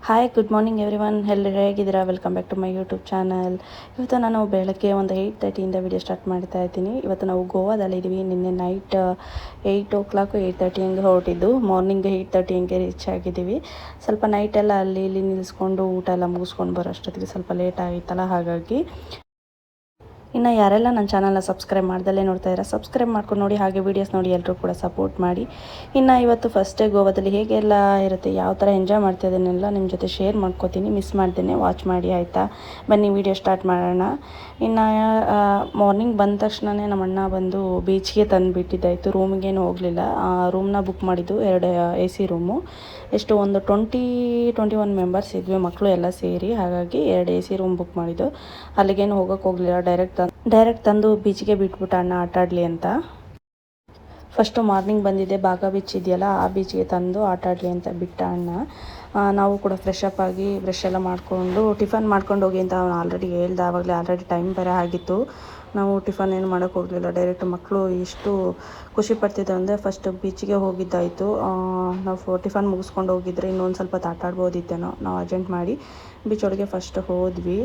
Hi good morning everyone, ಎಲ್ಲರೂ ಹೇಗಿದ್ದೀರಾ? Welcome back to my YouTube channel. ಇವತ್ತು ನಾನು ಬೆಳಗ್ಗೆ ಒಂದು 8:30ಇಂದ ವಿಡಿಯೋ ಸ್ಟಾರ್ಟ್ ಮಾಡ್ತಾ ಇದ್ದೀನಿ. ಇವತ್ತು ನಾವು ಗೋವಾದಲ್ಲಿದ್ದೀವಿ. ನಿನ್ನೆ ನೈಟ್ 8 o'clock 8:30 ಹಂಗೆ ಹೊರಟಿದ್ದು, ಮಾರ್ನಿಂಗ್ 8:30 ಹಂಗೆ ರೀಚ್ ಆಗಿದ್ದೀವಿ. ಸ್ವಲ್ಪ ನೈಟೆಲ್ಲ ಅಲ್ಲಿ ಇಲ್ಲಿ ನಿಲ್ಲಿಸ್ಕೊಂಡು ಊಟ ಎಲ್ಲ ಮುಗಿಸ್ಕೊಂಡು ಬರೋ ಅಷ್ಟೊತ್ತಿಗೆ ಸ್ವಲ್ಪ ಲೇಟ್ ಆಗಿತ್ತಲ್ಲ, ಹಾಗಾಗಿ ಇನ್ನು ಯಾರೆಲ್ಲ ನನ್ನ ಚಾನಲ್ನ ಸಬ್ಸ್ಕ್ರೈಬ್ ಮಾಡ್ದಲ್ಲೇ ನೋಡ್ತಾ ಇದ್ದಾರೆ, ಸಬ್ಸ್ಕ್ರೈಬ್ ಮಾಡ್ಕೊಂಡು ನೋಡಿ, ಹಾಗೆ ವೀಡಿಯೋಸ್ ನೋಡಿ ಎಲ್ಲರೂ ಕೂಡ ಸಪೋರ್ಟ್ ಮಾಡಿ. ಇನ್ನು ಇವತ್ತು ಫಸ್ಟ್ ಡೇ ಗೋವಾದಲ್ಲಿ ಹೇಗೆಲ್ಲ ಇರುತ್ತೆ, ಯಾವ ಥರ ಎಂಜಾಯ್ ಮಾಡ್ತಿದ್ದೇನೆಲ್ಲ ನಿಮ್ಮ ಜೊತೆ ಶೇರ್ ಮಾಡ್ಕೋತೀನಿ. ಮಿಸ್ ಮಾಡ್ದೇನೆ ವಾಚ್ ಮಾಡಿ ಆಯಿತಾ. ಬನ್ನಿ ವಿಡಿಯೋ ಸ್ಟಾರ್ಟ್ ಮಾಡೋಣ. ಇನ್ನು ಮಾರ್ನಿಂಗ್ ಬಂದ ತಕ್ಷಣವೇ ನಮ್ಮ ಅಣ್ಣ ಬಂದು ಬೀಚ್ಗೆ ತಂದು ಬಿಟ್ಟಿದ್ದಾಯಿತು. ರೂಮಿಗೇನು ಹೋಗಲಿಲ್ಲ, ರೂಮ್ನ ಬುಕ್ ಮಾಡಿದ್ದು 2 AC ರೂಮು. ಎಷ್ಟು ಒಂದು 21 ಮೆಂಬರ್ಸ್ ಇದ್ವಿ, ಮಕ್ಕಳು ಎಲ್ಲ ಸೇರಿ. ಹಾಗಾಗಿ 2 AC ರೂಮ್ ಬುಕ್ ಮಾಡಿದ್ದು. ಅಲ್ಲಿಗೇನು ಹೋಗೋಕ್ಕೆ ಹೋಗಲಿಲ್ಲ, ಡೈರೆಕ್ಟ್ ತಂದು ಬೀಚ್ಗೆ ಬಿಟ್ಬಿಟ್ಟು ಅಣ್ಣ ಆಟ ಆಡಲಿ ಅಂತ. ಫಸ್ಟು ಮಾರ್ನಿಂಗ್ ಬಂದಿದ್ದೆ, ಬಾಗ ಬೀಚ್ ಇದೆಯಲ್ಲ ಆ ಬೀಚ್ಗೆ ತಂದು ಆಟ ಆಡಲಿ ಅಂತ ಬಿಟ್ಟ ಅಣ್ಣ. ನಾವು ಕೂಡ ಫ್ರೆಶ್ ಅಪ್ ಆಗಿ ಬ್ರಷ್ ಎಲ್ಲ ಮಾಡಿಕೊಂಡು ಟಿಫನ್ ಮಾಡ್ಕೊಂಡು ಹೋಗಿ ಅಂತ ಅವ್ನು ಆಲ್ರೆಡಿ ಹೇಳ್ದೆ. ಆವಾಗಲೇ ಆಲ್ರೆಡಿ ಟೈಮ್ ಬೇರೆ ಆಗಿತ್ತು. ನಾವು ಟಿಫನ್ ಏನು ಮಾಡೋಕ್ಕೆ ಹೋಗಲಿಲ್ಲ, ಡೈರೆಕ್ಟ್ ಮಕ್ಕಳು ಎಷ್ಟು ಖುಷಿ ಪಡ್ತಿದ್ದೆ ಅಂದರೆ ಫಸ್ಟ್ ಬೀಚಿಗೆ ಹೋಗಿದ್ದಾಯಿತು. ನಾವು ಟಿಫನ್ ಮುಗಿಸ್ಕೊಂಡು ಹೋಗಿದ್ರೆ ಇನ್ನೊಂದು ಸ್ವಲ್ಪ ಆಟ ಆಡ್ಬೋದಿತ್ತೇನೋ, ನಾವು ಅರ್ಜೆಂಟ್ ಮಾಡಿ ಬೀಚ್ ಒಳಗೆ ಫಸ್ಟ್ ಹೋದ್ವಿ.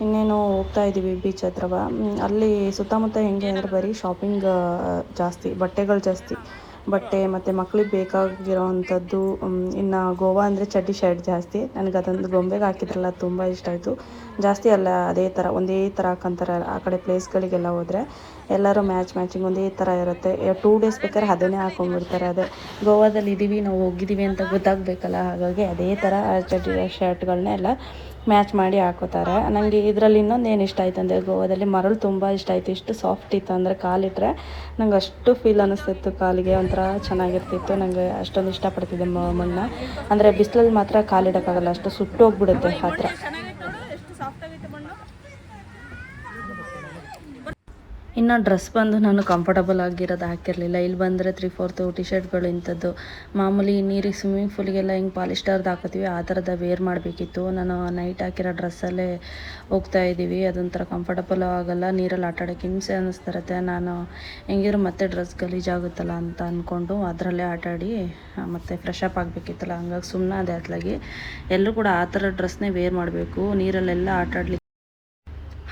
ಇನ್ನೇನು ಹೋಗ್ತಾ ಇದ್ದೀವಿ ಬೀಚ್ ಹತ್ರವ. ಅಲ್ಲಿ ಸುತ್ತಮುತ್ತ ಹೆಂಗೆ ಅಂದರೆ ಬರೀ ಶಾಪಿಂಗ್ ಜಾಸ್ತಿ, ಬಟ್ಟೆಗಳು ಜಾಸ್ತಿ, ಬಟ್ಟೆ ಮತ್ತು ಮಕ್ಳಿಗೆ ಬೇಕಾಗಿರೋವಂಥದ್ದು. ಇನ್ನು ಗೋವಾ ಅಂದರೆ ಚಡ್ಡಿ ಶರ್ಟ್ ಜಾಸ್ತಿ. ನನಗೆ ಅದೊಂದು ಗೊಂಬೆಗೆ ಹಾಕಿದ್ರಲ್ಲ, ತುಂಬ ಇಷ್ಟ ಆಯಿತು. ಜಾಸ್ತಿ ಅಲ್ಲ, ಅದೇ ಥರ ಒಂದೇ ಥರ ಹಾಕೊಂತಾರೆ. ಆ ಕಡೆ ಪ್ಲೇಸ್ಗಳಿಗೆಲ್ಲ ಹೋದರೆ ಎಲ್ಲರೂ ಮ್ಯಾಚಿಂಗ್ ಒಂದೇ ಥರ ಇರುತ್ತೆ. 2 days ಬೇಕಾದ್ರೆ ಅದನ್ನೇ ಹಾಕೊಂಡ್ಬಿಡ್ತಾರೆ. ಅದೇ ಗೋವಾದಲ್ಲಿ ಇದ್ದೀವಿ, ನಾವು ಹೋಗಿದ್ದೀವಿ ಅಂತ ಗೊತ್ತಾಗಬೇಕಲ್ಲ, ಹಾಗಾಗಿ ಅದೇ ಥರ ಚಡ್ಡಿ ಶರ್ಟ್ಗಳನ್ನೇ ಎಲ್ಲ ಮ್ಯಾಚ್ ಮಾಡಿ ಹಾಕೋತಾರೆ. ನನಗೆ ಇದರಲ್ಲಿ ಇನ್ನೊಂದು ಏನು ಇಷ್ಟ ಆಯಿತು ಅಂದರೆ, ಗೋವಾದಲ್ಲಿ ಮರಳು ತುಂಬ ಇಷ್ಟ ಆಯಿತು. ಇಷ್ಟು ಸಾಫ್ಟ್ ಇತ್ತು ಅಂದರೆ ಕಾಲಿಟ್ರೆ ನಂಗೆ ಅಷ್ಟು ಫೀಲ್ ಅನ್ನಿಸ್ತಿತ್ತು, ಕಾಲಿಗೆ ಒಂಥರ ಚೆನ್ನಾಗಿರ್ತಿತ್ತು. ನನಗೆ ಅಷ್ಟೊಂದು ಇಷ್ಟಪಡ್ತಿದ್ದೆ ಮಣ್ಣು. ಅಂದರೆ ಬಿಸಿಲಲ್ಲಿ ಮಾತ್ರ ಕಾಲಿಡೋಕ್ಕಾಗಲ್ಲ, ಅಷ್ಟು ಸುಟ್ಟೋಗ್ಬಿಡುತ್ತೆ ಆ ಥರ. ಇನ್ನು ಡ್ರೆಸ್ ಬಂದು ನಾನು ಕಂಫರ್ಟಬಲ್ ಆಗಿರೋದು ಹಾಕಿರಲಿಲ್ಲ. ಇಲ್ಲಿ ಬಂದರೆ 3/4 ಟಿ ಶರ್ಟ್ಗಳು ಇಂಥದ್ದು ಮಾಮೂಲಿ ನೀರಿಗೆ ಸ್ವಿಮ್ಮಿಂಗ್ ಪೂಲಿಗೆಲ್ಲ ಹಿಂಗೆ ಪಾಲಿಸ್ಟರ್ದು ಹಾಕೋತೀವಿ, ಆ ಥರದ ವೇರ್ ಮಾಡಬೇಕಿತ್ತು. ನಾನು ನೈಟ್ ಹಾಕಿರೋ ಡ್ರೆಸ್ಸಲ್ಲೇ ಹೋಗ್ತಾ ಇದ್ದೀವಿ. ಅದೊಂಥರ ಕಂಫರ್ಟಬಲ್ ಆಗೋಲ್ಲ, ನೀರಲ್ಲಿ ಆಟ ಆಡೋಕ್ಕೆ ಹಿಂಸೆ ಅನ್ನಿಸ್ತಿರುತ್ತೆ. ನಾನು ಹೆಂಗಿದ್ರು ಮತ್ತೆ ಡ್ರೆಸ್ ಗಲೀಜಾಗುತ್ತಲ್ಲ ಅಂತ ಅಂದ್ಕೊಂಡು ಅದರಲ್ಲೇ ಆಟಾಡಿ ಮತ್ತು ಫ್ರೆಶ್ ಅಪ್ ಆಗಬೇಕಿತ್ತಲ್ಲ, ಹಂಗಾಗಿ ಸುಮ್ಮನೆ ಅದೇ ಅತ್ಲಾಗಿ. ಎಲ್ಲರೂ ಕೂಡ ಆ ಥರ ಡ್ರೆಸ್ನೇ ವೇರ್ ಮಾಡಬೇಕು, ನೀರಲ್ಲೆಲ್ಲ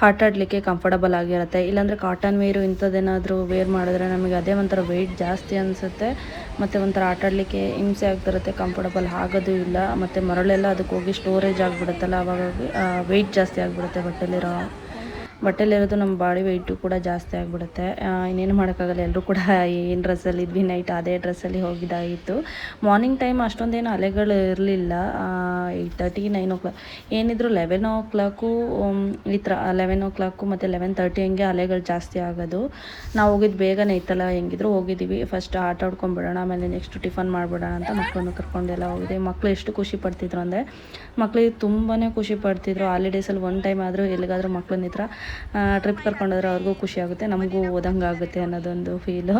ಆಟಾಡಲಿಕ್ಕೆ ಕಂಫರ್ಟಬಲ್ ಆಗಿರುತ್ತೆ. ಇಲ್ಲಾಂದರೆ ಕಾಟನ್ ವೇರು ಇಂಥದ್ದೇನಾದರೂ ವೇರ್ ಮಾಡಿದ್ರೆ ನಮಗೆ ಅದೇ ಒಂಥರ ವೆಯ್ಟ್ ಜಾಸ್ತಿ ಅನಿಸುತ್ತೆ, ಮತ್ತು ಒಂಥರ ಆಟಾಡಲಿಕ್ಕೆ ಹಿಂಸೆ ಆಗ್ತಿರುತ್ತೆ, ಕಂಫರ್ಟಬಲ್ ಆಗೋದು ಇಲ್ಲ. ಮತ್ತು ಮರಳೆಲ್ಲ ಅದಕ್ಕೆ ಹೋಗಿ ಸ್ಟೋರೇಜ್ ಆಗಿಬಿಡುತ್ತಲ್ಲ, ಅವಾಗಾಗಿ ವೆಯ್ಟ್ ಜಾಸ್ತಿ ಆಗಿಬಿಡುತ್ತೆ. ಬಟ್ಟೆಲಿರೋದು ನಮ್ಮ ಬಾಡಿ ವೆಯ್ಟು ಕೂಡ ಜಾಸ್ತಿ ಆಗಿಬಿಡುತ್ತೆ. ಇನ್ನೇನು ಮಾಡೋಕ್ಕಾಗಲ್ಲ, ಎಲ್ಲರೂ ಕೂಡ ಏನು ಡ್ರೆಸ್ಸಲ್ಲಿ ಇದ್ವಿ ನೈಟ್ ಅದೇ ಡ್ರೆಸ್ಸಲ್ಲಿ ಹೋಗಿದ್ದಾಗಿತ್ತು. ಮಾರ್ನಿಂಗ್ ಟೈಮ್ ಅಷ್ಟೊಂದೇನು ಅಲೆಗಳು ಇರಲಿಲ್ಲ. 8:30 9 o'clock ಏನಿದ್ರು 11 o'clock ಈ ಥರ 11 o'clock ಮತ್ತು 11:30 ಹಂಗೆ ಅಲೆಗಳು ಜಾಸ್ತಿ ಆಗೋದು. ನಾವು ಹೋಗಿದ್ದು ಬೇಗನೆ ಇತ್ತಲ್ಲ, ಹೆಂಗಿದ್ರು ಹೋಗಿದ್ದೀವಿ. ಫಸ್ಟ್ ಆಟ ಆಡ್ಕೊಂಡ್ಬಿಡೋಣ, ಆಮೇಲೆ ನೆಕ್ಸ್ಟ್ ಟಿಫನ್ ಮಾಡಿಬಿಡೋಣ ಅಂತ ಮಕ್ಕಳನ್ನು ಕರ್ಕೊಂಡೆಲ್ಲ ಹೋಗಿದ್ದೀವಿ. ಮಕ್ಕಳು ಎಷ್ಟು ಖುಷಿ ಪಡ್ತಿದ್ರು ಅಂದರೆ, ಮಕ್ಕಳಿಗೆ ತುಂಬಾ ಖುಷಿ ಪಡ್ತಿದ್ರು. ಹಾಲಿಡೇಸಲ್ಲಿ ಒನ್ ಟೈಮ್ ಆದರೂ ಎಲ್ಲಿಗಾದರೂ ಮಕ್ಕಳನ್ನ ಈ ಥರ ಟ್ರಿಪ್ ಕರ್ಕೊಂಡೋದ್ರೆ ಅವ್ರಿಗೂ ಖುಷಿ ಆಗುತ್ತೆ, ನಮಗೂ ಓದಂಗೆ ಆಗುತ್ತೆ ಅನ್ನೋದೊಂದು ಫೀಲು.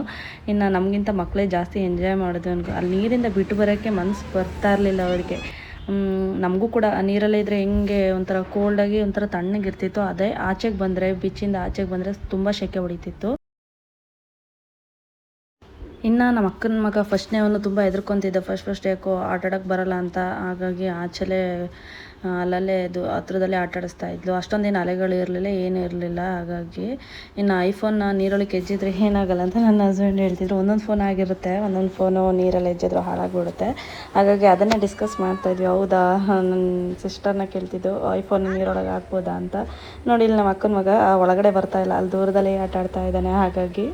ಇನ್ನು ನಮಗಿಂತ ಮಕ್ಕಳೇ ಜಾಸ್ತಿ ಎಂಜಾಯ್ ಮಾಡೋದು. ಅಲ್ಲಿ ನೀರಿಂದ ಬಿಟ್ಟು ಬರೋಕ್ಕೆ ಮನಸ್ಸು ಬರ್ತಾ ಇರಲಿಲ್ಲ ಅವರಿಗೆ. ನಮಗೂ ಕೂಡ ನೀರಲ್ಲೇ ಇದ್ದರೆ ಹೆಂಗೆ ಒಂಥರ ಕೋಲ್ಡಾಗಿ ಒಂಥರ ತಣ್ಣಗಿರ್ತಿತ್ತು, ಅದೇ ಆಚೆಗೆ ಬಂದರೆ, ಬೀಚಿಂದ ಆಚೆಗೆ ಬಂದರೆ ತುಂಬ ಸೆಕೆ ಹೊಡಿತಿತ್ತು. ಇನ್ನು ನಮ್ಮ ಅಕ್ಕನ ಮಗ ಫಸ್ಟ್ನೇ ಅವನು ತುಂಬ ಹೆದರ್ಕೊತಿದ್ದ, ಫಸ್ಟ್ ಯಾಕೋ ಆಟಾಡೋಕ್ಕೆ ಬರೋಲ್ಲ ಅಂತ. ಹಾಗಾಗಿ ಆಚೆಲೇ ಅಲ್ಲಲ್ಲೇ ಇದು ಹತ್ರದಲ್ಲೇ ಆಟಾಡಿಸ್ತಾ ಇದ್ಲು. ಅಷ್ಟೊಂದೇನು ಅಲೆಗಳು ಇರಲಿಲ್ಲ, ಏನೂ ಇರಲಿಲ್ಲ. ಹಾಗಾಗಿ ಇನ್ನು ಐಫೋನ್ನ ನೀರೊಳಗೆ ಎಜ್ಜಿದ್ರೆ ಏನಾಗಲ್ಲ ಅಂತ ನನ್ನ ಹಸ್ಬೆಂಡ್ ಹೇಳ್ತಿದ್ರು. ಒಂದೊಂದು ಫೋನ್ ಆಗಿರುತ್ತೆ, ಒಂದೊಂದು ಫೋನು ನೀರಲ್ಲಿ ಎಜ್ಜಿದ್ರು ಹಾಳಾಗಿಬಿಡುತ್ತೆ. ಹಾಗಾಗಿ ಅದನ್ನೇ ಡಿಸ್ಕಸ್ ಮಾಡ್ತಾಯಿದ್ವಿ. ಹೌದಾ, ನನ್ನ ಸಿಸ್ಟರ್ನ ಕೇಳ್ತಿದ್ದು ಐಫೋನ್ ನೀರೊಳಗೆ ಹಾಕ್ಬೋದಾ ಅಂತ. ನೋಡಿ ಇಲ್ಲಿ ನಮ್ಮ ಅಕ್ಕನ ಮಗ ಒಳಗಡೆ ಬರ್ತಾಯಿಲ್ಲ, ಅಲ್ಲಿ ದೂರದಲ್ಲೇ ಆಟ ಆಡ್ತಾ ಇದ್ದಾನೆ. ಹಾಗಾಗಿ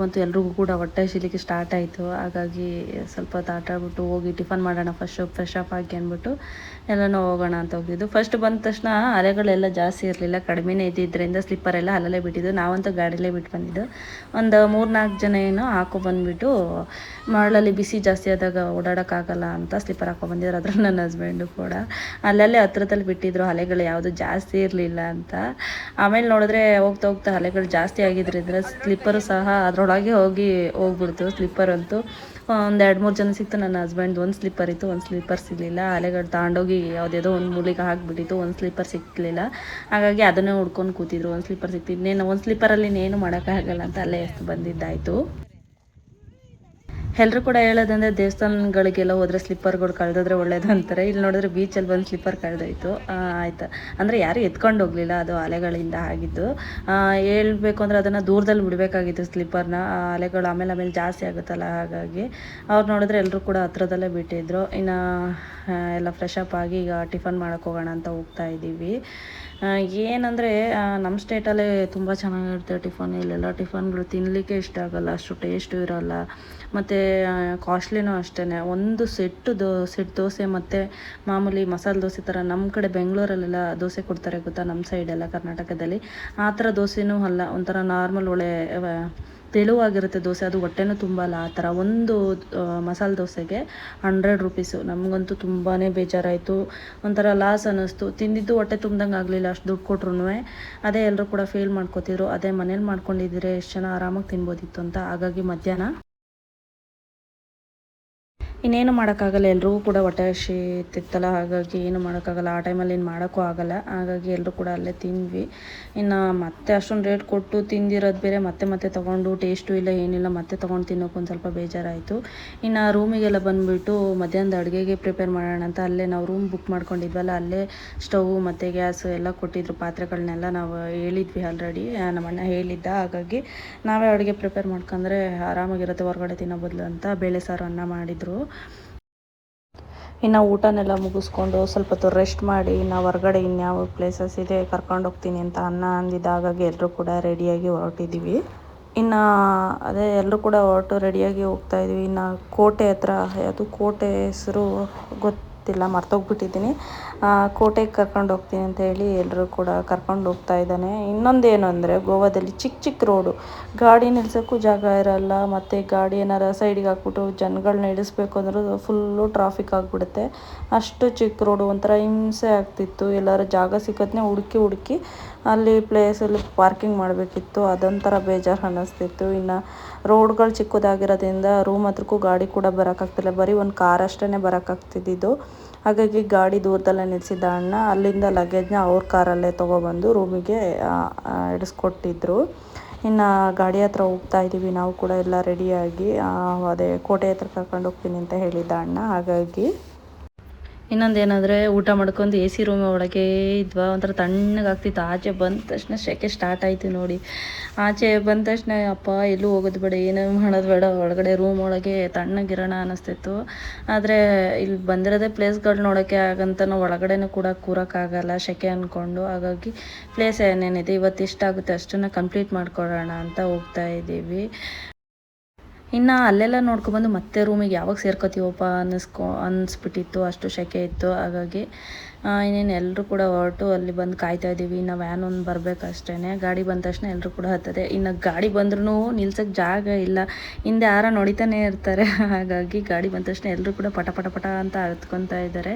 ಬಂತು, ಎಲ್ರಿಗೂ ಕೂಡ ಹೊಟ್ಟೆ ಹಸಿಲಿಕ್ಕೆ ಸ್ಟಾರ್ಟ್ ಆಯಿತು. ಹಾಗಾಗಿ ಸ್ವಲ್ಪ ಹೊತ್ತು ಆಟ ಆಡ್ಬಿಟ್ಟು ಹೋಗಿ ಟಿಫನ್ ಮಾಡೋಣ ಫ್ರೆಶ್ ಅಪ್ ಆಗಿ ಅಂದ್ಬಿಟ್ಟು ಎಲ್ಲನೂ ಹೋಗೋಣ ಅಂತ ಹೋಗಿದ್ದು. ಫಸ್ಟ್ ಬಂದ ತಕ್ಷಣ ಅಲೆಗಳೆಲ್ಲ ಜಾಸ್ತಿ ಇರಲಿಲ್ಲ, ಕಡಿಮೆನೇ ಇದ್ದಿದ್ದರಿಂದ ಸ್ಲಿಪ್ಪರೆಲ್ಲ ಅಲ್ಲಲ್ಲೇ ಬಿಟ್ಟಿದ್ದು. ನಾವಂತೂ ಗಾಡಿಲೇ ಬಿಟ್ಟು ಬಂದಿದ್ದು. ಒಂದು 3-4 ಜನ ಏನೋ ಬಂದುಬಿಟ್ಟು ಮರಳಲ್ಲಿ ಬಿಸಿ ಜಾಸ್ತಿ ಆದಾಗ ಓಡಾಡೋಕ್ಕಾಗಲ್ಲ ಅಂತ ಸ್ಲಿಪ್ಪರ್ ಬಂದಿದ್ರು. ಅದ್ರ ನನ್ನ ಹಸ್ಬೆಂಡು ಕೂಡ ಅಲ್ಲಲ್ಲೇ ಹತ್ರದಲ್ಲಿ ಬಿಟ್ಟಿದ್ರು, ಅಲೆಗಳು ಯಾವುದು ಜಾಸ್ತಿ ಇರಲಿಲ್ಲ ಅಂತ. ಆಮೇಲೆ ನೋಡಿದ್ರೆ ಹೋಗ್ತಾ ಹೋಗ್ತಾ ಅಲೆಗಳು ಜಾಸ್ತಿ ಆಗಿದ್ರಿಂದ ಸ್ಲಿಪ್ಪರು ಸಹ ಅದರೊಳಗೆ ಹೋಗ್ಬಿಡ್ತು. ಸ್ಲಿಪ್ಪರ್ ಅಂತೂ ಒಂದು 2-3 ಜನ ಸಿಕ್ತು. ನನ್ನ ಹಸ್ಬೆಂಡ್ ಒಂದು ಸ್ಲಿಪ್ಪರ್ ಇತ್ತು, ಒಂದು ಸ್ಲಿಪ್ಪರ್ ಸಿಗಲಿಲ್ಲ. ಅಲೆಗಳು ತಗೊಂಡೋಗಿ ಯಾವುದೇದೋ ಒಂದು ಮೂಲೆಗೆ ಹಾಕಿಬಿಟ್ಟಿತ್ತು, ಒಂದು ಸ್ಲಿಪ್ಪರ್ ಸಿಕ್ಕಲಿಲ್ಲ. ಹಾಗಾಗಿ ಅದನ್ನೇ ಹುಡ್ಕೊಂಡು ಕೂತಿದ್ರು. ಒಂದು ಸ್ಲಿಪ್ಪರ್ ಸಿಕ್ತು, ಇನ್ನೇನು ಒಂದು ಸ್ಲಿಪ್ಪರಲ್ಲಿ ಇನ್ನೇನು ಮಾಡೋಕ್ಕಾಗಲ್ಲ ಅಂತ ಅಲ್ಲೇ ಎಷ್ಟು ಬಂದಿದ್ದಾಯಿತು. ಎಲ್ಲರೂ ಕೂಡ ಹೇಳೋದಂದರೆ ದೇವಸ್ಥಾನಗಳಿಗೆಲ್ಲ ಹೋದರೆ ಸ್ಲಿಪ್ಪರ್ಗಳು ಕಳೆದೋದ್ರೆ ಒಳ್ಳೇದು ಅಂತಾರೆ. ಇಲ್ಲಿ ನೋಡಿದ್ರೆ ಬೀಚಲ್ಲಿ ಬಂದು ಸ್ಲಿಪ್ಪರ್ ಕಳೆದೋಯ್ತು. ಆಯಿತು ಅಂದರೆ ಯಾರೂ ಎತ್ಕೊಂಡು ಹೋಗಲಿಲ್ಲ, ಅದು ಅಲೆಗಳಿಂದ ಆಗಿದ್ದು. ಹೇಳ್ಬೇಕು ಅಂದರೆ ಅದನ್ನು ದೂರದಲ್ಲಿ ಬಿಡಬೇಕಾಗಿತ್ತು ಸ್ಲಿಪ್ಪರ್ನ, ಅಲೆಗಳು ಆಮೇಲೆ ಜಾಸ್ತಿ ಆಗುತ್ತಲ್ಲ. ಹಾಗಾಗಿ ಅವ್ರು ನೋಡಿದ್ರೆ ಎಲ್ಲರೂ ಕೂಡ ಹತ್ರದಲ್ಲೇ ಬಿಟ್ಟಿದ್ರು. ಇನ್ನು ಎಲ್ಲ ಫ್ರೆಶ್ ಅಪ್ ಆಗಿ ಈಗ ಟಿಫನ್ ಮಾಡೋಕ್ಕೆ ಹೋಗೋಣ ಅಂತ ಹೋಗ್ತಾ ಇದ್ದೀವಿ. ಏನಂದರೆ ನಮ್ಮ ಸ್ಟೇಟಲ್ಲೇ ತುಂಬ ಚೆನ್ನಾಗಿರುತ್ತೆ ಟಿಫನ್. ಇಲ್ಲೆಲ್ಲ ಟಿಫನ್ಗಳು ತಿನ್ನಲಿಕ್ಕೆ ಇಷ್ಟ ಆಗೋಲ್ಲ, ಅಷ್ಟು ಟೇಸ್ಟು ಇರೋಲ್ಲ, ಮತ್ತು ಕಾಸ್ಟ್ಲಿನೂ ಅಷ್ಟೇ. ಒಂದು ಸೆಟ್ ದೋಸೆ ಮತ್ತು ಮಾಮೂಲಿ ಮಸಾಲೆ ದೋಸೆ ಥರ ನಮ್ಮ ಕಡೆ ಬೆಂಗಳೂರಲ್ಲೆಲ್ಲ ದೋಸೆ ಕೊಡ್ತಾರೆ ಗೊತ್ತಾ, ನಮ್ಮ ಸೈಡೆಲ್ಲ ಕರ್ನಾಟಕದಲ್ಲಿ ಆ ಥರ ದೋಸೆನೂ ಅಲ್ಲ. ಒಂಥರ ನಾರ್ಮಲ್ ಒಳ್ಳೆ ತೆಳುವಾಗಿರುತ್ತೆ ದೋಸೆ, ಅದು ಹೊಟ್ಟೆನೂ ತುಂಬಲ್ಲ ಆ ಥರ. ಒಂದು ಮಸಾಲೆ ದೋಸೆಗೆ 100 ರೂಪೀಸು. ನಮಗಂತೂ ತುಂಬಾ ಬೇಜಾರಾಯಿತು, ಒಂಥರ ಲಾಸ್ ಅನ್ನಿಸ್ತು. ತಿಂದಿದ್ದು ಹೊಟ್ಟೆ ತುಂಬ್ದಂಗೆ ಆಗಲಿಲ್ಲ, ಅಷ್ಟು ದುಡ್ಡು ಕೊಟ್ರು. ಅದೇ ಎಲ್ಲರೂ ಕೂಡ ಫೇಲ್ ಮಾಡ್ಕೋತಿದ್ರು. ಅದೇ ಮನೇಲಿ ಮಾಡ್ಕೊಂಡಿದ್ರೆ ಎಷ್ಟು ಜನ ಆರಾಮಾಗಿ ತಿನ್ಬೋದಿತ್ತು ಅಂತ. ಹಾಗಾಗಿ ಮಧ್ಯಾಹ್ನ ಇನ್ನೇನು ಮಾಡೋಕ್ಕಾಗಲ್ಲ, ಎಲ್ರಿಗೂ ಕೂಡ ಹೊಟ್ಟೆ ಹಸಿತಿತ್ತಲ್ಲ. ಹಾಗಾಗಿ ಏನು ಮಾಡೋಕ್ಕಾಗಲ್ಲ, ಆ ಟೈಮಲ್ಲಿ ಏನು ಮಾಡೋಕ್ಕೂ ಆಗಲ್ಲ. ಹಾಗಾಗಿ ಎಲ್ಲರೂ ಕೂಡ ಅಲ್ಲೇ ತಿಂದ್ವಿ. ಇನ್ನು ಮತ್ತೆ ಅಷ್ಟೊಂದು ರೇಟ್ ಕೊಟ್ಟು ತಿಂದಿರೋದು ಬೇರೆ, ಮತ್ತೆ ತೊಗೊಂಡು ಟೇಸ್ಟು ಇಲ್ಲ ಏನಿಲ್ಲ, ಮತ್ತೆ ತೊಗೊಂಡು ತಿನ್ನೋಕೆ ಒಂದು ಸ್ವಲ್ಪ ಬೇಜಾರಾಯಿತು. ಇನ್ನು ರೂಮಿಗೆಲ್ಲ ಬಂದುಬಿಟ್ಟು ಮಧ್ಯಾಹ್ನದ ಅಡುಗೆಗೆ ಪ್ರಿಪೇರ್ ಮಾಡೋಣ ಅಂತ ಅಲ್ಲೇ ನಾವು ರೂಮ್ ಬುಕ್ ಮಾಡ್ಕೊಂಡಿದ್ವಲ್ಲ, ಅಲ್ಲೇ ಸ್ಟವ್ ಮತ್ತು ಗ್ಯಾಸ್ ಎಲ್ಲ ಕೊಟ್ಟಿದ್ರು. ಪಾತ್ರೆಗಳನ್ನೆಲ್ಲ ನಾವು ಹೇಳಿದ್ವಿ ಆಲ್ರೆಡಿ, ನಮ್ಮಣ್ಣ ಹೇಳಿದ್ದ. ಹಾಗಾಗಿ ನಾವೇ ಅಡುಗೆ ಪ್ರಿಪೇರ್ ಮಾಡ್ಕೊಂಡ್ರೆ ಆರಾಮಾಗಿರುತ್ತೆ ಹೊರಗಡೆ ತಿನ್ನೋ ಬದಲು ಅಂತ ಬೇಳೆ ಸಾರು ಅನ್ನ ಮಾಡಿದರು. ಇನ್ನು ಊಟನೆಲ್ಲ ಮುಗಿಸ್ಕೊಂಡು ಸ್ವಲ್ಪ ಹೊತ್ತು ರೆಸ್ಟ್ ಮಾಡಿ ನಾವು ಹೊರಗಡೆ ಇನ್ಯಾವ ಪ್ಲೇಸಸ್ ಇದೆ ಕರ್ಕೊಂಡು ಹೋಗ್ತೀನಿ ಅಂತ ಅನ್ನ ಅಂದಿದ್ದ. ಹಾಗಾಗಿ ಎಲ್ಲರೂ ಕೂಡ ರೆಡಿಯಾಗಿ ಹೊರಟಿದ್ದೀವಿ. ಇನ್ನು ಅದೇ ಎಲ್ಲರೂ ಕೂಡ ಹೊರಟು ರೆಡಿಯಾಗಿ ಹೋಗ್ತಾಯಿದ್ವಿ. ಇನ್ನು ಕೋಟೆ ಹತ್ರ, ಅದು ಕೋಟೆ ಹೆಸರು ಗೊತ್ತಿಲ್ಲ, ಮರ್ತೋಗ್ಬಿಟ್ಟಿದ್ದೀನಿ. ಕೋಟೆಗೆ ಕರ್ಕೊಂಡು ಹೋಗ್ತೀನಿ ಅಂತ ಹೇಳಿ ಎಲ್ಲರೂ ಕೂಡ ಕರ್ಕೊಂಡು ಹೋಗ್ತಾ ಇದ್ದಾನೆ. ಇನ್ನೊಂದೇನು ಅಂದರೆ ಗೋವಾದಲ್ಲಿ ಚಿಕ್ಕ ರೋಡು, ಗಾಡಿ ನಿಲ್ಸೋಕ್ಕೂ ಜಾಗ ಇರೋಲ್ಲ. ಮತ್ತು ಗಾಡಿ ಏನಾರು ಸೈಡಿಗೆ ಹಾಕ್ಬಿಟ್ಟು ಜನಗಳನ್ನ ಇಳಿಸ್ಬೇಕು ಅಂದರೂ ಫುಲ್ಲು ಟ್ರಾಫಿಕ್ ಆಗಿಬಿಡುತ್ತೆ. ಅಷ್ಟು ಚಿಕ್ಕ ರೋಡು, ಒಂಥರ ಹಿಂಸೆ ಆಗ್ತಿತ್ತು. ಎಲ್ಲರೂ ಜಾಗ ಸಿಕ್ಕದನ್ನೇ ಹುಡುಕಿ ಅಲ್ಲಿ ಪ್ಲೇಸಲ್ಲಿ ಪಾರ್ಕಿಂಗ್ ಮಾಡಬೇಕಿತ್ತು. ಅದೊಂಥರ ಬೇಜಾರು ಅನ್ನಿಸ್ತಿತ್ತು. ಇನ್ನು ರೋಡ್ಗಳು ಚಿಕ್ಕದಾಗಿರೋದ್ರಿಂದ ರೂಮ್ ಹತ್ರಕ್ಕೂ ಗಾಡಿ ಕೂಡ ಬರೋಕ್ಕಾಗ್ತಿಲ್ಲ, ಬರೀ ಒಂದು ಕಾರ್ ಅಷ್ಟೇ ಬರೋಕ್ಕಾಗ್ತಿದ್ದಿದ್ದು. ಹಾಗಾಗಿ ಗಾಡಿ ದೂರದಲ್ಲೇ ನಿಲ್ಲಿಸಿದ್ದ ಅಣ್ಣ ಅಲ್ಲಿಂದ ಲಗೇಜ್ನ ಅವ್ರ ಕಾರಲ್ಲೇ ತೊಗೊಬಂದು ರೂಮಿಗೆ ಇಡಿಸ್ಕೊಟ್ಟಿದ್ರು. ಇನ್ನು ಗಾಡಿ ಹತ್ರ ಹೋಗ್ತಾ ಇದ್ದೀವಿ ನಾವು ಕೂಡ ಎಲ್ಲ ರೆಡಿಯಾಗಿ. ಅದೇ ಕೋಟೆ ಹತ್ರ ಕರ್ಕೊಂಡು ಹೋಗ್ತೀನಿ ಅಂತ ಹೇಳಿದ್ದ ಅಣ್ಣ. ಹಾಗಾಗಿ ಇನ್ನೊಂದೇನಾದರೆ ಊಟ ಮಾಡ್ಕೊಂಡು ಎ ಸಿ ರೂಮ್ ಒಳಗೆ ಇದ್ವಾ, ಒಂಥರ ತಣ್ಣಗಾಗ್ತಿತ್ತು. ಆಚೆ ಬಂದ ತಕ್ಷಣ ಸೆಕೆ ಸ್ಟಾರ್ಟ್ ಆಯಿತು ನೋಡಿ. ಆಚೆ ಬಂದ ತಕ್ಷಣ ಅಪ್ಪ ಎಲ್ಲೂ ಹೋಗೋದು ಬೇಡ, ಏನೂ ಮಾಡೋದು ಬೇಡ, ಒಳಗಡೆ ರೂಮ್ ಒಳಗೆ ತಣ್ಣಗಿರೋಣ ಅನ್ನಿಸ್ತಿತ್ತು. ಆದರೆ ಇಲ್ಲಿ ಬಂದಿರೋದೇ ಪ್ಲೇಸ್ಗಳು ನೋಡೋಕ್ಕೆ, ಹಾಗಂತ ನಾವು ಒಳಗಡೆನೂ ಕೂಡ ಕೂರೋಕ್ಕಾಗಲ್ಲ ಸೆಕೆ ಅಂದ್ಕೊಂಡು. ಹಾಗಾಗಿ ಪ್ಲೇಸ್ ಏನೇನಿದೆ ಇವತ್ತು ಇಷ್ಟ ಆಗುತ್ತೆ ಅಷ್ಟನ್ನು ಕಂಪ್ಲೀಟ್ ಮಾಡ್ಕೊಳ್ಳೋಣ ಅಂತ ಹೋಗ್ತಾ ಇದ್ದೀವಿ. ಇನ್ನು ಅಲ್ಲೆಲ್ಲ ನೋಡ್ಕೊಬಂದು ಮತ್ತೆ ರೂಮಿಗೆ ಯಾವಾಗ ಸೇರ್ಕೋತೀವಪ್ಪ ಅನ್ನಿಸ್ಬಿಟ್ಟಿತ್ತು, ಅಷ್ಟು ಸೆಕೆ ಇತ್ತು. ಹಾಗಾಗಿ ಇನ್ನೇನು ಎಲ್ಲರೂ ಕೂಡ ಹೊರಟು ಅಲ್ಲಿ ಬಂದು ಕಾಯ್ತಾ ಇದ್ದೀವಿ. ಇನ್ನು ವ್ಯಾನ್ ಒಂದು ಬರಬೇಕಷ್ಟೇ. ಗಾಡಿ ಬಂದ ತಕ್ಷಣ ಎಲ್ಲರೂ ಕೂಡ ಹತ್ತದೆ. ಇನ್ನು ಗಾಡಿ ಬಂದ್ರೂ ನಿಲ್ಸೋಕ್ಕೆ ಜಾಗ ಇಲ್ಲ, ಹಿಂದೆ ಯಾರ ನೋಡಿತಾನೇ ಇರ್ತಾರೆ. ಹಾಗಾಗಿ ಗಾಡಿ ಬಂದ ತಕ್ಷಣ ಎಲ್ಲರೂ ಕೂಡ ಪಟ ಅಂತ ಹತ್ಕೊತಾ ಇದ್ದಾರೆ.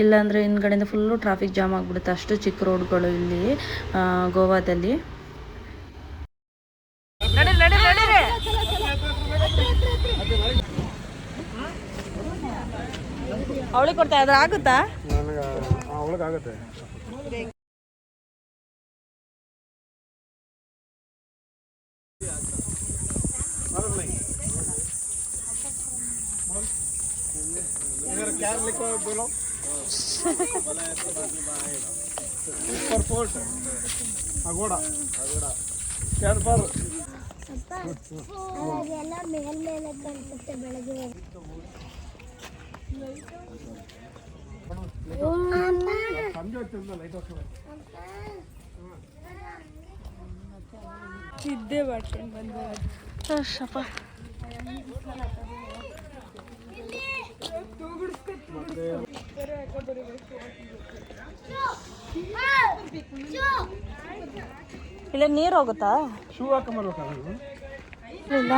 ಇಲ್ಲಾಂದರೆ ಹಿಂದ್ಗಡೆಯಿಂದ ಫುಲ್ಲು ಟ್ರಾಫಿಕ್ ಜಾಮ್ ಆಗಿಬಿಡುತ್ತೆ, ಅಷ್ಟು ಚಿಕ್ಕ ರೋಡ್ಗಳು ಇಲ್ಲಿ ಗೋವಾದಲ್ಲಿ. ಅವಳಿಗೆ ಕೊಡ್ತಾ ಇದ್ರೆ ಆಗುತ್ತಾ? ಅವಳಿಗಾಗುತ್ತೆ. ನಿದ್ದೆ ಮಾಡ್ಕೊಂಡು ಬಂದ ಶಪ ಇಲ್ಲ ನೀರು ಹೋಗುತ್ತಾ ಶೂ ಹಾಕೊಂಬರ್ಬೇಕಾ ಇಲ್ಲ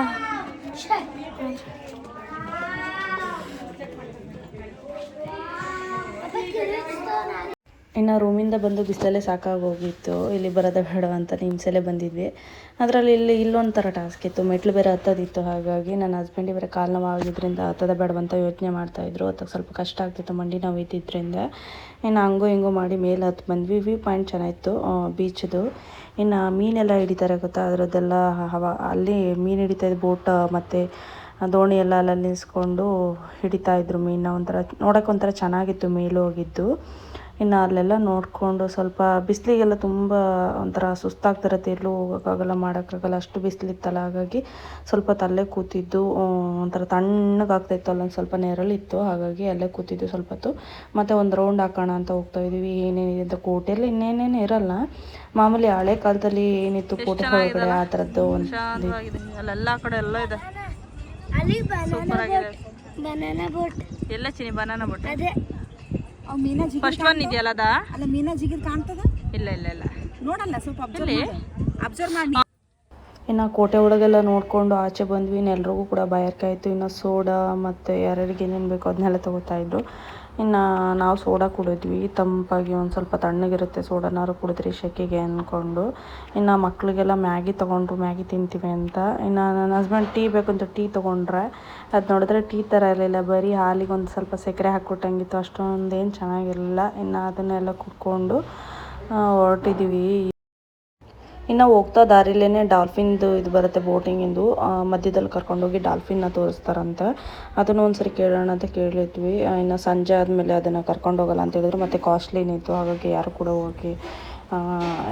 ಇನ್ನು ರೂಮಿಂದ ಬಂದು ಬಿಸಿಲಲ್ಲೇ ಸಾಕಾಗೋಗಿತ್ತು. ಇಲ್ಲಿ ಬರೋದ ಬೇಡ ಅಂತ ನಿಮ್ಸಲೇ ಬಂದಿದ್ವಿ. ಅದರಲ್ಲಿ ಇಲ್ಲೊಂಥರ ಟಾಸ್ಕ್ ಇತ್ತು, ಮೆಟ್ಲು ಬೇರೆ ಹತ್ತೋದಿತ್ತು. ಹಾಗಾಗಿ ನನ್ನ ಹಸ್ಬೆಂಡಿಗೆ ಬೇರೆ ಕಾಲು ನೋವು ಆಗಿದ್ದರಿಂದ ಹತ್ತದ ಬೇಡವಂತ ಯೋಚನೆ ಮಾಡ್ತಾಯಿದ್ರು. ಹತ್ತಕ್ಕೆ ಸ್ವಲ್ಪ ಕಷ್ಟ ಆಗ್ತಿತ್ತು, ಮಂಡಿ ನೋವು ಇದ್ದಿದ್ದರಿಂದ. ಇನ್ನು ಹಂಗೋ ಹಿಂಗೋ ಮಾಡಿ ಮೇಲೆ ಹತ್ತು ಬಂದ್ವಿ. ವ್ಯೂ ಪಾಯಿಂಟ್ ಚೆನ್ನಾಗಿತ್ತು ಬೀಚ್ದು. ಇನ್ನು ಮೀನೆಲ್ಲ ಹಿಡಿತಾರೆ ಗೊತ್ತಾ, ಅದರದ್ದೆಲ್ಲ ಅಲ್ಲಿ ಮೀನು ಹಿಡಿತಾಯಿದ್ದು ಬೋಟ್ ಮತ್ತು ದೋಣಿ ಎಲ್ಲ ಅಲ್ಲಲ್ಲಿ ನಿಲ್ಲಿಸ್ಕೊಂಡು ಹಿಡಿತಾಯಿದ್ರು ಮೀನ. ನೋಡೋಕೆ ಒಂಥರ ಚೆನ್ನಾಗಿತ್ತು ಮೇಲೆ ಹೋಗಿದ್ದು. ಇನ್ನು ಅಲ್ಲೆಲ್ಲ ನೋಡಿಕೊಂಡು ಸ್ವಲ್ಪ ಬಿಸಿಲಿಗೆಲ್ಲ ತುಂಬ ಒಂಥರ ಸುಸ್ತಾಗ್ತಿರತ್ತೆ, ಎಲ್ಲೂ ಹೋಗೋಕ್ಕಾಗಲ್ಲ ಮಾಡೋಕ್ಕಾಗಲ್ಲ, ಅಷ್ಟು ಬಿಸಿಲಿತ್ತಲ್ಲ. ಹಾಗಾಗಿ ಸ್ವಲ್ಪ ಹೊತ್ತು ಅಲ್ಲೇ ಕೂತಿದ್ದು. ಒಂಥರ ತಣ್ಣಗಾಗ್ತಾಯಿತ್ತು, ಅಲ್ಲೊಂದು ಸ್ವಲ್ಪ ನೆರಳಿತ್ತು. ಹಾಗಾಗಿ ಅಲ್ಲೇ ಕೂತಿದ್ದು ಸ್ವಲ್ಪ ಹೊತ್ತು. ಮತ್ತು ಒಂದು ರೌಂಡ್ ಹಾಕೋಣ ಅಂತ ಹೋಗ್ತಾಯಿದ್ವಿ. ಏನೇನಿದೆ ಅಂತ ಕೋಟೆಯಲ್ಲಿ ಇನ್ನೇನೇನು ಇರಲ್ಲ, ಮಾಮೂಲಿ ಹಳೆ ಕಾಲದಲ್ಲಿ ಏನಿತ್ತು ಕೋಟೆ ಒಳಗಡೆ ಆ ಥರದ್ದು ಒಂದು ಅಲ್ಲೆಲ್ಲ ಕಡೆ ಎಲ್ಲ ಇದೆ. ಸೂಪರ್ ಆಗಿದೆ. ಬನಾನಾ ಬೋಟ್ ಎಲ್ಲ ಚಿನಿ ಬನಾನಾ ಬೋಟ್ ಅದೇ ಫಸ್ಟ್ ಒನ್ ಇದೆಯಲ್ಲ ಅದ ಅಲ್ಲ ಮೀನಾ ಜಿಗಿದ್ ಕಾಣ್ತದ ಇಲ್ಲ ಇಲ್ಲ ಇಲ್ಲ ನೋಡಲ್ಲ ಸ್ವಲ್ಪ ಅಬ್ಸರ್ವ್ ಮಾಡಿ. ಇನ್ನು ಕೋಟೆ ಒಳಗೆಲ್ಲ ನೋಡಿಕೊಂಡು ಆಚೆ ಬಂದ್ವಿ. ಎಲ್ರಿಗೂ ಕೂಡ ಬಾಯಾರಿಕೆ ಇನ್ನು ಸೋಡಾ ಮತ್ತು ಯಾರ್ಯಾರಿಗೆ ಏನೇನು ಬೇಕೋ ಅದನ್ನೆಲ್ಲ ತೊಗೋತಾಯಿದ್ರು. ಇನ್ನು ನಾವು ಸೋಡಾ ಕುಡಿದ್ವಿ, ತಂಪಾಗಿ ಒಂದು ಸ್ವಲ್ಪ ತಣ್ಣಗಿರುತ್ತೆ ಸೋಡಾನಾರು ಕುಡಿದ್ರಿ ಶೆಕೆಗೆ ಅಂದ್ಕೊಂಡು. ಇನ್ನು ಮಕ್ಕಳಿಗೆಲ್ಲ ಮ್ಯಾಗಿ ತೊಗೊಂಡ್ರು, ಮ್ಯಾಗಿ ತಿಂತೀವಿ ಅಂತ. ಇನ್ನು ನನ್ನ ಹಸ್ಬೆಂಡ್ ಟೀ ಬೇಕಂತ ಟೀ ತೊಗೊಂಡ್ರೆ, ಅದು ನೋಡಿದ್ರೆ ಟೀ ಥರ ಇರಲಿಲ್ಲ, ಬರೀ ಹಾಲಿಗೆ ಒಂದು ಸ್ವಲ್ಪ ಸಕ್ಕರೆ ಹಾಕ್ಕೊಟ್ಟಂಗಿತ್ತು, ಅಷ್ಟೊಂದೇನು ಚೆನ್ನಾಗಿರಲಿಲ್ಲ. ಇನ್ನು ಅದನ್ನೆಲ್ಲ ಕುಡ್ಕೊಂಡು ಹೊರಟಿದ್ದೀವಿ. ಇನ್ನು ಹೋಗ್ತಾ ದಾರಿಲೇ ಡಾಲ್ಫಿನ್ದು ಇದು ಬರುತ್ತೆ ಬೋಟಿಂಗಿಂದು, ಮಧ್ಯದಲ್ಲಿ ಕರ್ಕೊಂಡೋಗಿ ಡಾಲ್ಫಿನ್ನ ತೋರಿಸ್ತಾರಂತೆ. ಅದನ್ನು ಒಂದ್ಸರಿ ಕೇಳೋಣ ಅಂತ ಕೇಳಿದ್ವಿ. ಇನ್ನು ಸಂಜೆ ಆದಮೇಲೆ ಅದನ್ನು ಕರ್ಕೊಂಡೋಗಲ್ಲ ಅಂತ ಹೇಳಿದ್ರು, ಮತ್ತು ಕಾಸ್ಟ್ಲಿನಿತ್ತು. ಹಾಗಾಗಿ ಯಾರು ಕೂಡ ಹೋಗಿ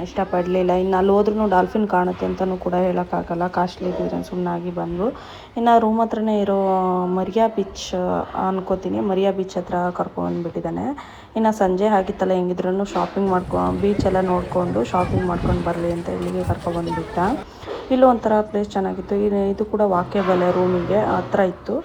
ಇಷ್ಟಪಡಲಿಲ್ಲ. ಇನ್ನು ಅಲ್ಲಿ ಹೋದ್ರೂ ಡಾಲ್ಫಿನ್ ಕಾಣುತ್ತೆ ಅಂತಲೂ ಕೂಡ ಹೇಳೋಕ್ಕಾಗಲ್ಲ, ಕಾಸ್ಟ್ಲಿ ಇದ್ದಿದ್ರೆ ಸುಮ್ಮನಾಗಿ ಬಂದರು. ಇನ್ನು ರೂಮ್ ಹತ್ರನೇ ಇರೋ ಮರಿಯಾ ಬೀಚ್ ಅನ್ಕೋತೀನಿ, ಮರಿಯಾ ಬೀಚ್ ಹತ್ರ ಕರ್ಕೊಂಡ್ಬಂದುಬಿಟ್ಟಿದ್ದಾನೆ. ಇನ್ನು ಸಂಜೆ ಆಗಿತ್ತಲ್ಲ, ಹೆಂಗಿದ್ರೂ ಶಾಪಿಂಗ್ ಬೀಚೆಲ್ಲ ನೋಡಿಕೊಂಡು ಶಾಪಿಂಗ್ ಮಾಡ್ಕೊಂಡು ಬರಲಿ ಅಂತ ಇಲ್ಲಿಗೆ ಕರ್ಕೊಬಂದುಬಿಟ್ಟ. ಇಲ್ಲೂ ಒಂಥರ ಪ್ಲೇಸ್ ಚೆನ್ನಾಗಿತ್ತು. ಇದು ಕೂಡ ವಾಕೇಬಲ್ ರೂಮಿಗೆ ಹತ್ರ ಇತ್ತು.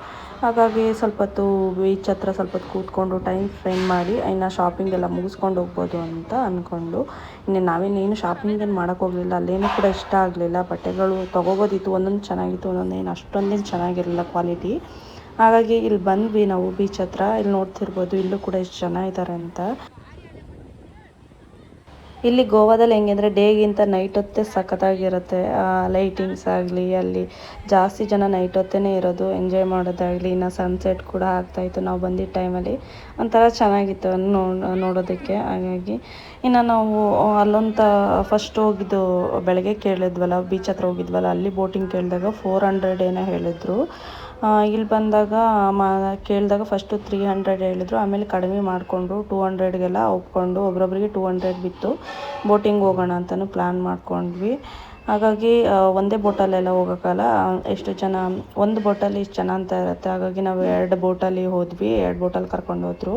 ಹಾಗಾಗಿ ಸ್ವಲ್ಪ ಹೊತ್ತು ಬೀಚ್ ಹತ್ರ ಸ್ವಲ್ಪ ಹೊತ್ತು ಕೂತ್ಕೊಂಡು ಟೈಮ್ ಸ್ಪೆಂಡ್ ಮಾಡಿ ಇನ್ನು ಶಾಪಿಂಗ್ ಎಲ್ಲ ಮುಗಿಸ್ಕೊಂಡು ಹೋಗ್ಬೋದು ಅಂತ ಅಂದ್ಕೊಂಡು. ಇನ್ನು ನಾವೇನೇನು ಶಾಪಿಂಗ್ ಏನು ಮಾಡೋಕ್ಕೆ ಹೋಗಲಿಲ್ಲ, ಅಲ್ಲೇನೂ ಕೂಡ ಇಷ್ಟ ಆಗಲಿಲ್ಲ. ಬಟ್ಟೆಗಳು ತೊಗೋಬೋದಿತ್ತು, ಒಂದೊಂದು ಚೆನ್ನಾಗಿತ್ತು, ಒಂದೊಂದೇನು ಅಷ್ಟೊಂದೇನು ಚೆನ್ನಾಗಿರಲಿಲ್ಲ ಕ್ವಾಲಿಟಿ. ಹಾಗಾಗಿ ಇಲ್ಲಿ ಬಂದ್ವಿ ನಾವು ಬೀಚ್ ಹತ್ರ. ಇಲ್ಲಿ ನೋಡ್ತಿರ್ಬೋದು, ಇಲ್ಲೂ ಕೂಡ ಎಷ್ಟು ಜನ ಇದ್ದಾರೆ ಅಂತ. ಇಲ್ಲಿ ಗೋವಾದಲ್ಲಿ ಹೆಂಗೆ ಅಂದರೆ ಡೇಗಿಂತ ನೈಟ್ ಹೊತ್ತೇ ಸಖತ್ತಾಗಿರುತ್ತೆ. ಲೈಟಿಂಗ್ಸ್ ಆಗಲಿ, ಅಲ್ಲಿ ಜಾಸ್ತಿ ಜನ ನೈಟ್ ಹೊತ್ತೇ ಇರೋದು, ಎಂಜಾಯ್ ಮಾಡೋದಾಗಲಿ. ಇನ್ನು ಸನ್ಸೆಟ್ ಕೂಡ ಆಗ್ತಾಯಿತ್ತು ನಾವು ಬಂದಿದ್ದ ಟೈಮಲ್ಲಿ. ಒಂಥರ ಚೆನ್ನಾಗಿತ್ತು ನೋಡೋದಕ್ಕೆ. ಹಾಗಾಗಿ ಇನ್ನು ನಾವು ಅಲ್ಲೊಂತ ಫಸ್ಟ್ ಹೋಗಿದ್ದು ಬೆಳಗ್ಗೆ ಕೇಳಿದ್ವಲ್ಲ, ಬೀಚ್ ಹತ್ರ ಹೋಗಿದ್ವಲ್ಲ, ಅಲ್ಲಿ ಬೋಟಿಂಗ್ ಕೇಳಿದಾಗ 400 ಏನೋ ಹೇಳಿದ್ರು. ಇಲ್ಲಿ ಬಂದಾಗ ಕೇಳಿದಾಗ ಫಸ್ಟು 300 ಹೇಳಿದ್ರು. ಆಮೇಲೆ ಕಡಿಮೆ ಮಾಡಿಕೊಂಡು 200ಗೆಲ್ಲ ಒಪ್ಕೊಂಡು ಒಬ್ರೊಬ್ರಿಗೆ 200 ಬಿತ್ತು. ಬೋಟಿಂಗ್ ಹೋಗೋಣ ಅಂತಲೂ ಪ್ಲ್ಯಾನ್ ಮಾಡ್ಕೊಂಡ್ವಿ. ಹಾಗಾಗಿ ಒಂದೇ ಬೋಟಲ್ಲೆಲ್ಲ ಹೋಗೋಕ್ಕಲ್ಲ, ಎಷ್ಟು ಜನ ಒಂದು ಬೋಟಲ್ಲಿ ಇಷ್ಟು ಜನ ಅಂತ ಇರುತ್ತೆ. ಹಾಗಾಗಿ ನಾವು 2 ಬೋಟಲ್ಲಿ ಹೋದ್ವಿ, 2 ಬೋಟಲ್ಲಿ ಕರ್ಕೊಂಡು ಹೋದ್ರು.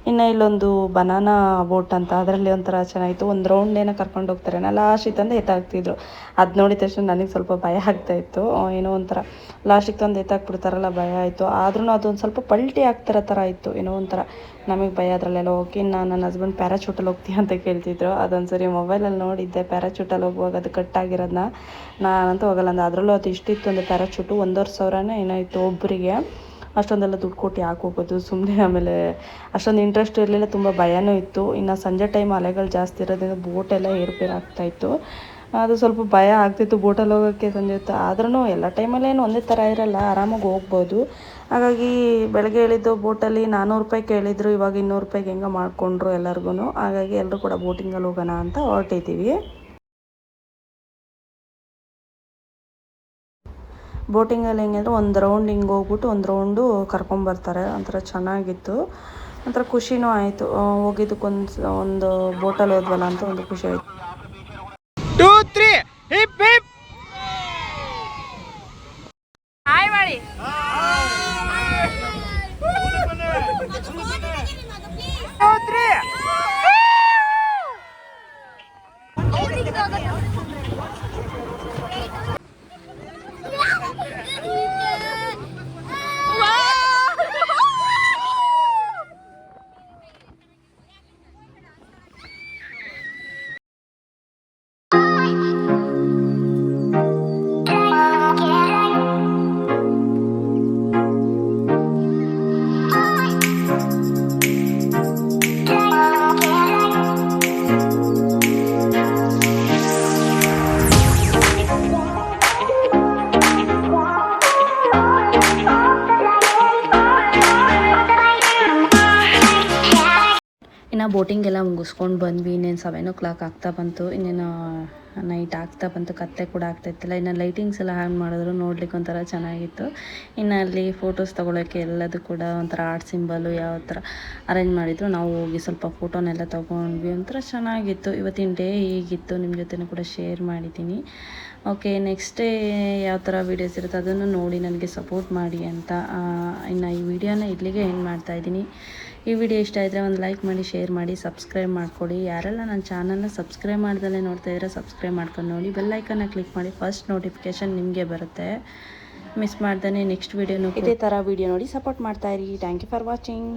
ಇನ್ನು ಇಲ್ಲೊಂದು ಬನಾನಾ ಬೋಟ್ ಅಂತ, ಅದರಲ್ಲಿ ಒಂಥರ ಚೆನ್ನಾಗಿತ್ತು. ಒಂದು ರೌಂಡ್ ಏನೋ ಕರ್ಕೊಂಡು ಹೋಗ್ತಾರೆ, ಲಾಸ್ಟಿಗೆ ತಂದು ಎತ್ತಾಕ್ತಿದ್ರು. ಅದು ನೋಡಿದ ತಕ್ಷಣ ನನಗೆ ಸ್ವಲ್ಪ ಭಯ ಆಗ್ತಾಯಿತ್ತು. ಏನೋ ಒಂಥರ ಲಾಸ್ಟಿಗೆ ತಂದು ಎತ್ತಾಕ್ಬಿಡ್ತಾರಲ್ಲ, ಭಯ ಆಯಿತು. ಆದ್ರೂ ಅದೊಂದು ಸ್ವಲ್ಪ ಪಲ್ಟಿ ಆಗ್ತಿರೋ ಥರ ಇತ್ತು, ಏನೋ ಒಂಥರ ನಮಗೆ ಭಯ ಅದರಲ್ಲೆಲ್ಲ ಹೋಗಿ. ನನ್ನ ಹಸ್ಬೆಂಡ್ ಪ್ಯಾರಾಚೂಟಲ್ಲಿ ಹೋಗ್ತೀಯ ಅಂತ ಕೇಳ್ತಿದ್ರು. ಅದೊಂದು ಸರಿ ಮೊಬೈಲಲ್ಲಿ ನೋಡಿದ್ದೆ, ಪ್ಯಾರಾಚೂಟಲ್ಲಿ ಹೋಗುವಾಗ ಅದು ಕಟ್ಟಾಗಿರೋದನ್ನ. ನಾನಂತೂ ಹೋಗಲ್ಲ ಅಂದೆ. ಅದರಲ್ಲೂ ಅದು ಇಷ್ಟಿತ್ತು ಒಂದು ಪ್ಯಾರಾಚೂಟು, 1,500 ಏನೋ ಇತ್ತು ಒಬ್ಬರಿಗೆ. ಅಷ್ಟೊಂದೆಲ್ಲ ದುಡ್ಡು ಕೊಟ್ಟು ಯಾಕೆ ಹೋಗೋದು ಸುಮ್ಮನೆ. ಆಮೇಲೆ ಅಷ್ಟೊಂದು ಇಂಟ್ರೆಸ್ಟ್ ಇರಲಿಲ್ಲ, ತುಂಬ ಭಯನೂ ಇತ್ತು. ಇನ್ನು ಸಂಜೆ ಟೈಮ್ ಅಲೆಗಳು ಜಾಸ್ತಿ ಇರೋದ್ರಿಂದ ಬೋಟೆಲ್ಲ ಏರುಪೇರು ಆಗ್ತಾಯಿತ್ತು. ಅದು ಸ್ವಲ್ಪ ಭಯ ಆಗ್ತಿತ್ತು ಬೋಟಲ್ಲಿ ಹೋಗೋಕ್ಕೆ ಸಂಜೆ ಹೊತ್ತು. ಆದ್ರೂ ಎಲ್ಲ ಟೈಮಲ್ಲೇನು ಒಂದೇ ಥರ ಇರಲ್ಲ, ಆರಾಮಾಗಿ ಹೋಗ್ಬೋದು. ಹಾಗಾಗಿ ಬೆಳಗ್ಗೆ ಹೇಳಿದ್ದು ಬೋಟಲ್ಲಿ 400 ರೂಪಾಯಿ ಕೇಳಿದ್ರು, ಇವಾಗ 200 ರೂಪಾಯಿಗೆ ಹೆಂಗೆ ಮಾಡಿಕೊಂಡ್ರು ಎಲ್ಲರಿಗೂ. ಹಾಗಾಗಿ ಎಲ್ಲರೂ ಕೂಡ ಬೋಟಿಂಗಲ್ಲಿ ಹೋಗೋಣ ಅಂತ ಹೊರಟಿದ್ದೀವಿ. ಬೋಟಿಂಗಲ್ಲಿ ಹೆಂಗೆ ಅಂದರೆ ಒಂದು ರೌಂಡ್ ಹಿಂಗೆ ಹೋಗ್ಬಿಟ್ಟು ಒಂದು ರೌಂಡು ಕರ್ಕೊಂಬರ್ತಾರೆ. ಒಂಥರ ಚೆನ್ನಾಗಿತ್ತು, ಒಂಥರ ಖುಷಿನೂ ಆಯಿತು. ಹೋಗಿದ್ದಕ್ಕೊಂದು ಬೋಟಲ್ಲಿ ಹೋದ್ವಲ್ಲ ಅಂತ ಒಂದು ಖುಷಿ ಆಯಿತು. 2 3 ಹಿಪ್ ಹಿಪ್ ಹಾಯ್ ಮಾಡಿ. ಬೋಟಿಂಗ್ ಎಲ್ಲ ಮುಗಿಸ್ಕೊಂಡು ಬಂದ್ವಿ. ಇನ್ನೇನು 7 o'clock ಆಗ್ತಾ ಬಂತು. ಇನ್ನೇನು ನೈಟ್ ಆಗ್ತಾ ಬಂತು. ಕತ್ತೆ ಕೂಡ ಆಗ್ತಾಯಿತ್ತಿಲ್ಲ. ಇನ್ನು ಲೈಟಿಂಗ್ಸ್ ಎಲ್ಲ ಹ್ಯಾಂಗ್ ಮಾಡಿದ್ರು, ನೋಡ್ಲಿಕ್ಕೆ ಒಂಥರ ಚೆನ್ನಾಗಿತ್ತು. ಇನ್ನು ಅಲ್ಲಿ ಫೋಟೋಸ್ ತೊಗೊಳೋಕ್ಕೆ ಎಲ್ಲದು ಕೂಡ ಒಂಥರ ಆರ್ಟ್ ಸಿಂಬಲು ಯಾವ ಥರ ಅರೇಂಜ್ ಮಾಡಿದ್ರು. ನಾವು ಹೋಗಿ ಸ್ವಲ್ಪ ಫೋಟೋನೆಲ್ಲ ತೊಗೊಂಡ್ವಿ. ಒಂಥರ ಚೆನ್ನಾಗಿತ್ತು. ಇವತ್ತಿನ ಡೇ ಹೀಗಿತ್ತು, ನಿಮ್ಮ ಜೊತೆನೂ ಕೂಡ ಶೇರ್ ಮಾಡಿದ್ದೀನಿ. ಓಕೆ, ನೆಕ್ಸ್ಟ್ ಡೇ ಯಾವ ಥರ ವೀಡಿಯೋಸ್ ಇರುತ್ತೆ ಅದನ್ನು ನೋಡಿ ನನಗೆ ಸಪೋರ್ಟ್ ಮಾಡಿ ಅಂತ ಇನ್ನು ಈ ವಿಡಿಯೋನ ಇಲ್ಲಿಗೆ ಎಂಡ್ ಮಾಡ್ತಾಯಿದ್ದೀನಿ. ಈ ವಿಡಿಯೋ ಇಷ್ಟ ಆದರೆ ಒಂದು ಲೈಕ್ ಮಾಡಿ, ಶೇರ್ ಮಾಡಿ, ಸಬ್ಸ್ಕ್ರೈಬ್ ಮಾಡ್ಕೊಳ್ಳಿ. ಯಾರೆಲ್ಲ ನನ್ನ ಚಾನಲ್ನ ಸಬ್ಸ್ಕ್ರೈಬ್ ಮಾಡ್ದಲೇ ನೋಡ್ತಾ ಇದ್ರೆ ಸಬ್ಸ್ಕ್ರೈಬ್ ಮಾಡ್ಕೊಂಡು ನೋಡಿ. ಬೆಲ್ಲೈಕನ್ನ ಕ್ಲಿಕ್ ಮಾಡಿ, ಫಸ್ಟ್ ನೋಟಿಫಿಕೇಷನ್ ನಿಮಗೆ ಬರುತ್ತೆ. ಮಿಸ್ ಮಾಡ್ದೇ ನೆಕ್ಸ್ಟ್ ವೀಡಿಯೋನು ಇದೇ ಥರ ವೀಡಿಯೋ ನೋಡಿ ಸಪೋರ್ಟ್ ಮಾಡ್ತಾಯಿರಿ. Thank you for watching.